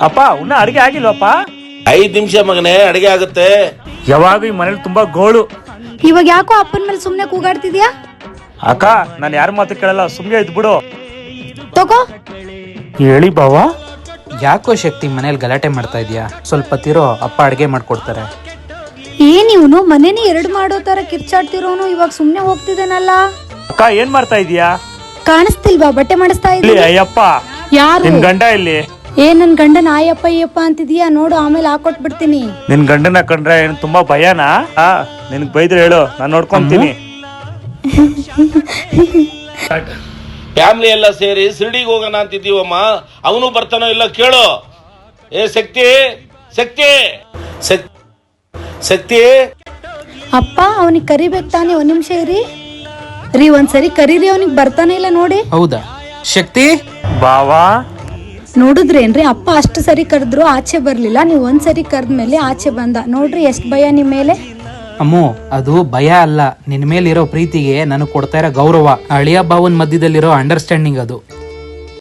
ಅಪ್ಪ ಇನ್ನ ಅಡಿಗೆ ಆಗಿಲ್ವಪ್ಪ? 5 ನಿಮಿಷ ಮಗನೇ, ಅಡಿಗೆ ಆಗುತ್ತೆ. ಯಾವಾಗ ಈ ಮನೇಲಿ ತುಂಬಾ ಗೋಳು. ಇವಾಗ ಯಾಕೋ ಅಪ್ಪನ ಮೇಲೆ ಸುಮ್ನೆ ಕೂಗಾಡ್ತಿದ್ಯಾ? ಅಕ್ಕ ನಾನು ಯಾರ ಮಾತು ಕೇಳಲ್ಲ, ಸುಮ್ನೆ ಇದ್ಬಿಡು. ತಗೋ. ಹೇಳಿ ಬಾವ. ಯಾಕೋ ಶಕ್ತಿ ಮನೇಲಿ ಗಲಾಟೆ ಮಾಡ್ತಾ ಇದೀಯಾ? ಸ್ವಲ್ಪ ತಿರೋ, ಅಪ್ಪ ಅಡ್ಗೆ ಮಾಡ್ಕೊಡ್ತಾರೆ. ಏನ್ ಇವನು ಮನೇನಿ 2 ಮಾಡೋ ತರ ಕಿರ್ಚಾಡ್ತಿರೋನು ಇವಾಗ ಸುಮ್ನೆ ಹೋಗ್ತಿದ್ದಾನಲ್ಲ. ಅಕ್ಕ ಏನ್ ಮಾಡ್ತಾ ಇದೀಯಾ? ಕಾಣಿಸ್ತಿಲ್ವಾ? ಬಟ್ಟೆ ಮಾಡಿಸ್ತಾ ಇಲ್ಲಿ ಇದ್ದೀನಿ. ಅಯ್ಯಪ್ಪ, ಯಾರು? ನಿನ್ ಗಂಡ ಇಲ್ಲಿ. ನನ್ ಗಂಡನ ಆಯಪ್ಪ ಅಯ್ಯಪ್ಪ ಅಂತಿದ್ಯಾ ನೋಡು, ಆಮೇಲೆ ಹಾಕೊಟ್ ಬಿಡ್ತೀನಿ. ನಿನ್ ಗಂಡನ ಕಂಡ್ರೆ ಏನ್ ತುಂಬಾ ಭಯನಾ? ನಿನ್ಗ್ ಬೈದ್ರೆ ಹೇಳು, ನಾನ್ ನೋಡ್ಕೊಂತೀನಿ. ಫ್ಯಾಮಿಲಿ ಎಲ್ಲ ಸೇರಿ ಶಿರ್ಡಿಗೆ ಹೋಗೋಣ ಅಂತಿದ್ದೀವಮ್ಮ. ಅವನು ಬರ್ತಾನೋ ಇಲ್ಲ ಕೇಳು. ಏ ಶಕ್ತಿ, ಶಕ್ತಿ, ಶಕ್ತಿ. ಅಪ್ಪ ಅವನಿಗೆ ಕರಿಬೇಕು ತಾನೆ, 1 ನಿಮಿಷ ಇರಿ. ಒಂದ್ಸರಿ ಕರೀರಿ, ಅವನಿಗೆ ಬರ್ತಾನೆ ಇಲ್ಲ ನೋಡಿ. ಹೌದಾ ಶಕ್ತಿ? ಬಾವಾ ನೋಡಿದ್ರೇನ್ರಿ, ಅಪ್ಪ ಅಷ್ಟು ಸರಿ ಕರೆದ್ರು ಆಚೆ ಬರ್ಲಿಲ್ಲ, ನೀವು ಒಂದ್ಸರಿ ಕರೆದ್ಮೇಲೆ ಆಚೆ ಬಂದ. ನೋಡ್ರಿ ಎಷ್ಟ್ ಭಯ ನಿಮ್ ಮೇಲೆ. ಅಮ್ಮು, ಅದು ಭಯ ಅಲ್ಲ, ನಿನ್ ಮೇಲಿರೋ ಪ್ರೀತಿಗೆ ನನಗೆ ಕೊಡ್ತಾ ಇರೋ ಗೌರವ. ಅಳಿಯ ಭಾವನ್ ಮಧ್ಯದಲ್ಲಿರೋ ಅಂಡರ್ಸ್ಟ್ಯಾಂಡಿಂಗ್ ಅದು.